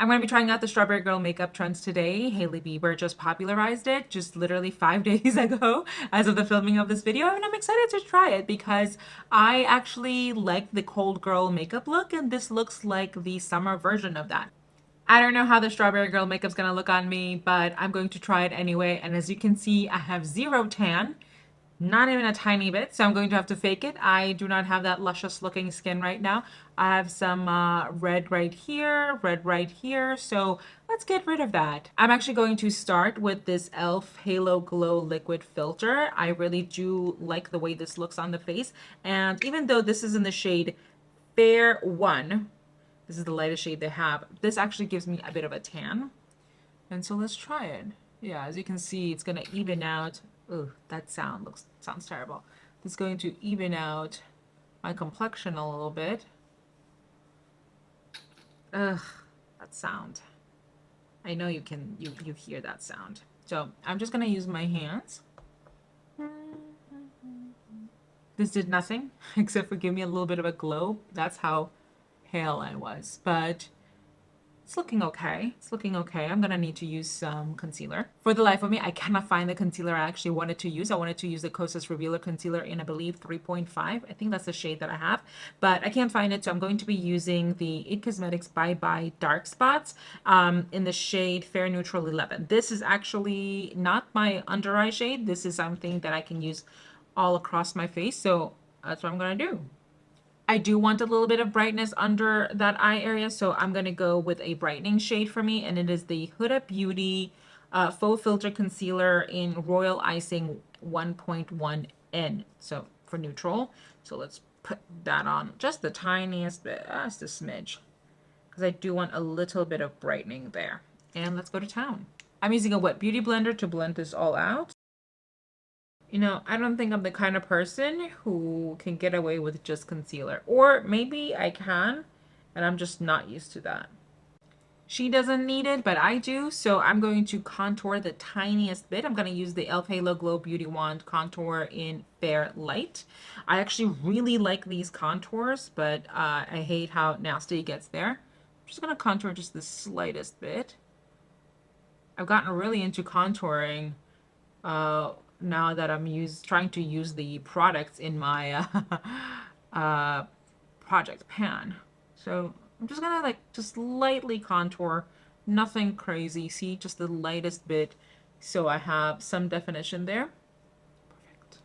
I'm going to be trying out the Strawberry Girl makeup trends today. Hailey Bieber just popularized it just literally 5 days ago as of the filming of this video. And I'm excited to try it because I actually like the cold girl makeup look, and this looks like the summer version of that. I don't know how the Strawberry Girl makeup's gonna look on me, but I'm going to try it anyway. And as you can see, I have zero tan, not even a tiny bit, so I'm going to have to fake it. I do not have that luscious looking skin right now. I have some red right here, so let's get rid of that. I'm actually going to start with this e.l.f. Halo Glow Liquid Filter. I really do like the way this looks on the face, and even though this is in the shade Fair 1, this is the lightest shade they have, this actually gives me a bit of a tan. And so let's try it. Yeah, as you can see, it's gonna even out. Ooh, that sounds terrible. It's going to even out my complexion a little bit. Ugh, that sound. I know you hear that sound. So I'm just gonna use my hands. This did nothing except for give me a little bit of a glow. That's how pale I was, but it's looking okay. It's looking okay. I'm gonna need to use some concealer. For the life of me, I cannot find the concealer I actually wanted to use. I wanted to use the Kosas Revealer Concealer in, I believe, 3.5. I think that's the shade that I have, but I can't find it, so I'm going to be using the IT Cosmetics Bye Bye Dark Spots in the shade Fair Neutral 11. This is actually not my under eye shade. This is something that I can use all across my face, so that's what I'm gonna do. I do want a little bit of brightness under that eye area, so I'm going to go with a brightening shade for me, and it is the Huda Beauty Faux Filter Concealer in Royal Icing 1.1N, so for neutral. So let's put that on just the tiniest bit, just a smidge, because I do want a little bit of brightening there. And let's go to town. I'm using a wet beauty blender to blend this all out. You know, I don't think I'm the kind of person who can get away with just concealer. Or maybe I can, and I'm just not used to that. She doesn't need it, but I do. So I'm going to contour the tiniest bit. I'm going to use the e.l.f. Halo Glow Beauty Wand Contour in Fair Light. I actually really like these contours, but I hate how nasty it gets there. I'm just going to contour just the slightest bit. I've gotten really into contouring now that I'm trying to use the products in my project pan. So I'm just gonna like just lightly contour, nothing crazy. See, just the lightest bit, so I have some definition there. Perfect.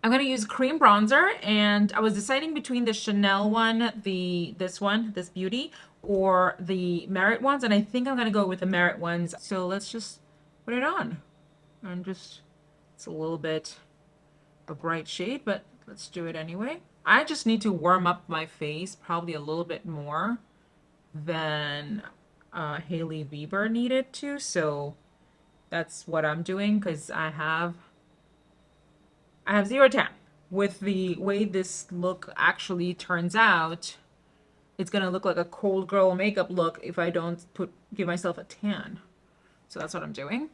I'm gonna use cream bronzer, and I was deciding between the Chanel one, this beauty, or the Merit ones, and I think I'm gonna go with the Merit ones. So let's just put it on and just. It's a little bit a bright shade, but let's do it anyway. I just need to warm up my face probably a little bit more than Hailey Bieber needed to. So that's what I'm doing, because I have zero tan. With the way this look actually turns out, it's gonna look like a cold girl makeup look if I don't give myself a tan. So that's what I'm doing.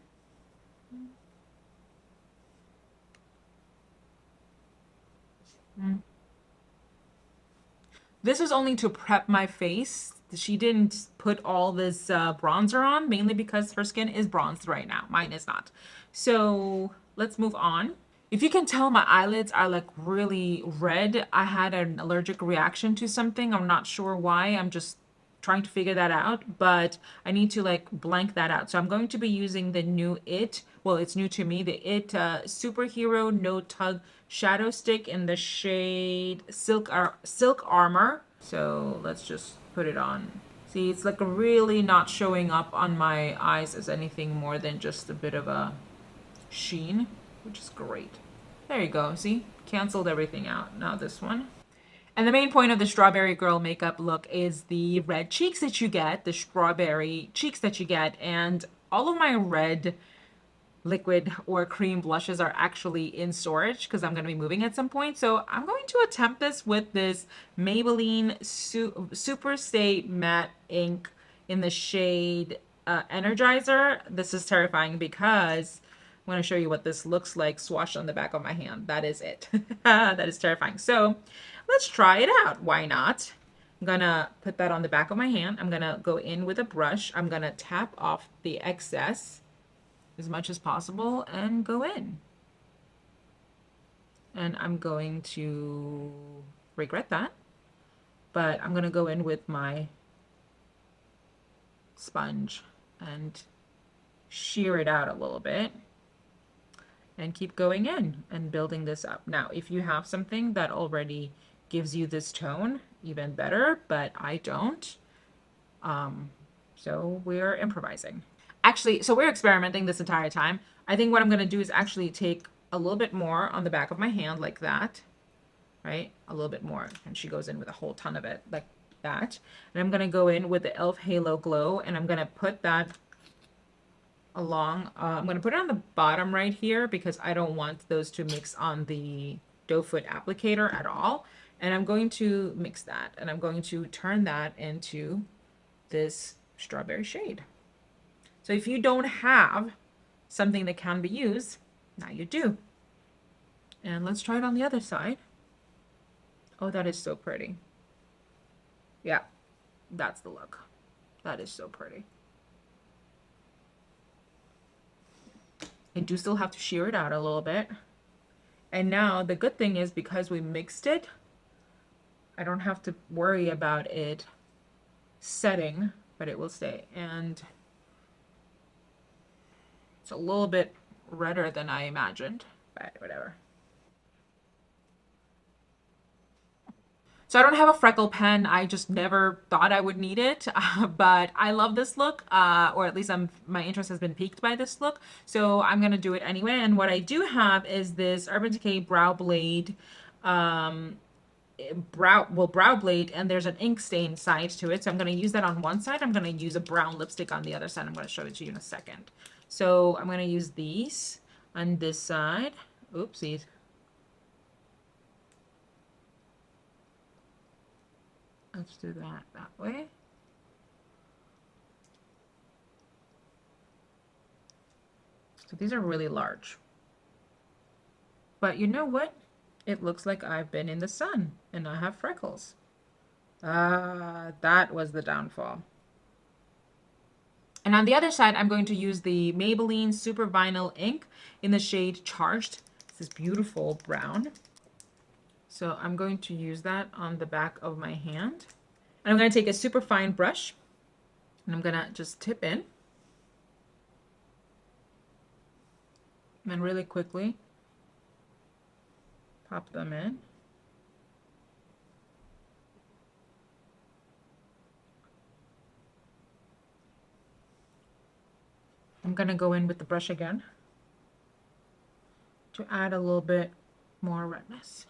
This was only to prep my face. She didn't put all this bronzer on, mainly because her skin is bronzed right now. Mine is not. So let's move on. If you can tell, my eyelids are like really red. I had an allergic reaction to something. I'm not sure why. I'm just trying to figure that out, but I need to like blank that out. So I'm going to be using the new well, it's new to me, the Superhero No Tug Shadow Stick in the shade Silk Armor. So let's just put it on. See, it's like really not showing up on my eyes as anything more than just a bit of a sheen, which is great. There you go, see? Canceled everything out. Now this one. And the main point of the Strawberry Girl makeup look is the red cheeks that you get, the strawberry cheeks that you get, and all of my red liquid or cream blushes are actually in storage because I'm going to be moving at some point. So I'm going to attempt this with this Maybelline Super Stay Matte Ink in the shade Energizer. This is terrifying because I'm going to show you what this looks like swatched on the back of my hand. That is it. That is terrifying. So let's try it out. Why not? I'm gonna put that on the back of my hand. I'm gonna go in with a brush. I'm gonna tap off the excess as much as possible and go in. And I'm going to regret that, but I'm gonna go in with my sponge and shear it out a little bit and keep going in and building this up. Now, if you have something that already gives you this tone, even better, but I don't. So we're improvising. Actually, so we're experimenting this entire time. I think what I'm gonna do is actually take a little bit more on the back of my hand like that, right? A little bit more. And she goes in with a whole ton of it like that. And I'm gonna go in with the e.l.f. Halo Glow and I'm gonna put that along. I'm gonna put it on the bottom right here because I don't want those to mix on the doe foot applicator at all. And I'm going to mix that and I'm going to turn that into this strawberry shade. So if you don't have something that can be used, now you do. And let's try it on the other side. Oh, that is so pretty. Yeah, that's the look. That is so pretty. I do still have to shear it out a little bit. And now the good thing is because we mixed it, I don't have to worry about it setting, but it will stay. And it's a little bit redder than I imagined, but whatever. So I don't have a freckle pen. I just never thought I would need it, but I love this look, or at least my interest has been piqued by this look. So I'm gonna do it anyway. And what I do have is this Urban Decay Brow Blade, brow blade, and there's an ink stain side to it. So I'm gonna use that on one side. I'm gonna use a brown lipstick on the other side. I'm gonna show it to you in a second. So I'm gonna use these on this side. Oopsies. Let's do that way. So these are really large. But you know what? It looks like I've been in the sun and I have freckles. That was the downfall. And on the other side, I'm going to use the Maybelline Super Vinyl ink in the shade Charged. This is beautiful brown. So I'm going to use that on the back of my hand. And I'm going to take a super fine brush and I'm going to just tip in. And then really quickly pop them in. I'm going to go in with the brush again to add a little bit more redness.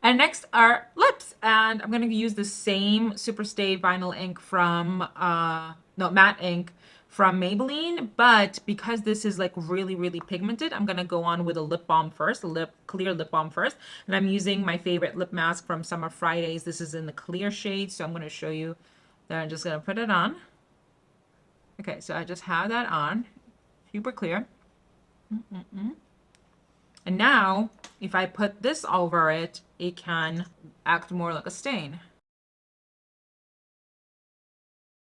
And next are lips, and I'm going to use the same Superstay vinyl ink from, matte ink from Maybelline, but because this is like really, really pigmented, I'm going to go on with a lip balm first, clear lip balm first. And I'm using my favorite lip mask from Summer Fridays. This is in the clear shade, so I'm going to show you that. I'm just going to put it on. Okay, so I just have that on, super clear. And now, if I put this over it, it can act more like a stain.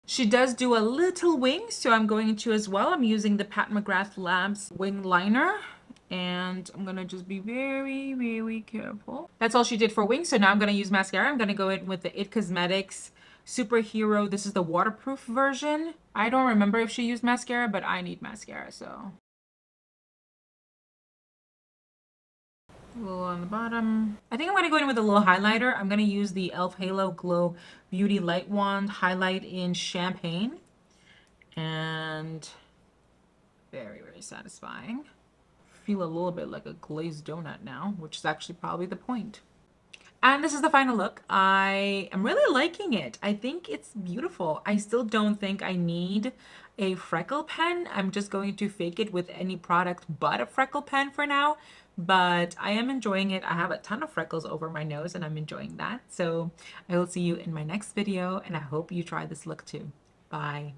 She does do a little wing, so I'm going to as well. I'm using the Pat McGrath Labs wing liner, and I'm gonna just be very, very careful. That's all she did for wings, so now I'm gonna use mascara. I'm gonna go in with the It Cosmetics Superhero. This is the waterproof version. I don't remember if she used mascara, but I need mascara, so. A little on the bottom. I think I'm going to go in with a little highlighter. I'm going to use the e.l.f. Halo Glow Beauty Light Wand highlight in Champagne. And very, very satisfying. Feel a little bit like a glazed donut now, which is actually probably the point. And this is the final look. I am really liking it. I think it's beautiful. I still don't think I need a freckle pen. I'm just going to fake it with any product but a freckle pen for now. But I am enjoying it. I have a ton of freckles over my nose and I'm enjoying that. So I will see you in my next video and I hope you try this look too. Bye.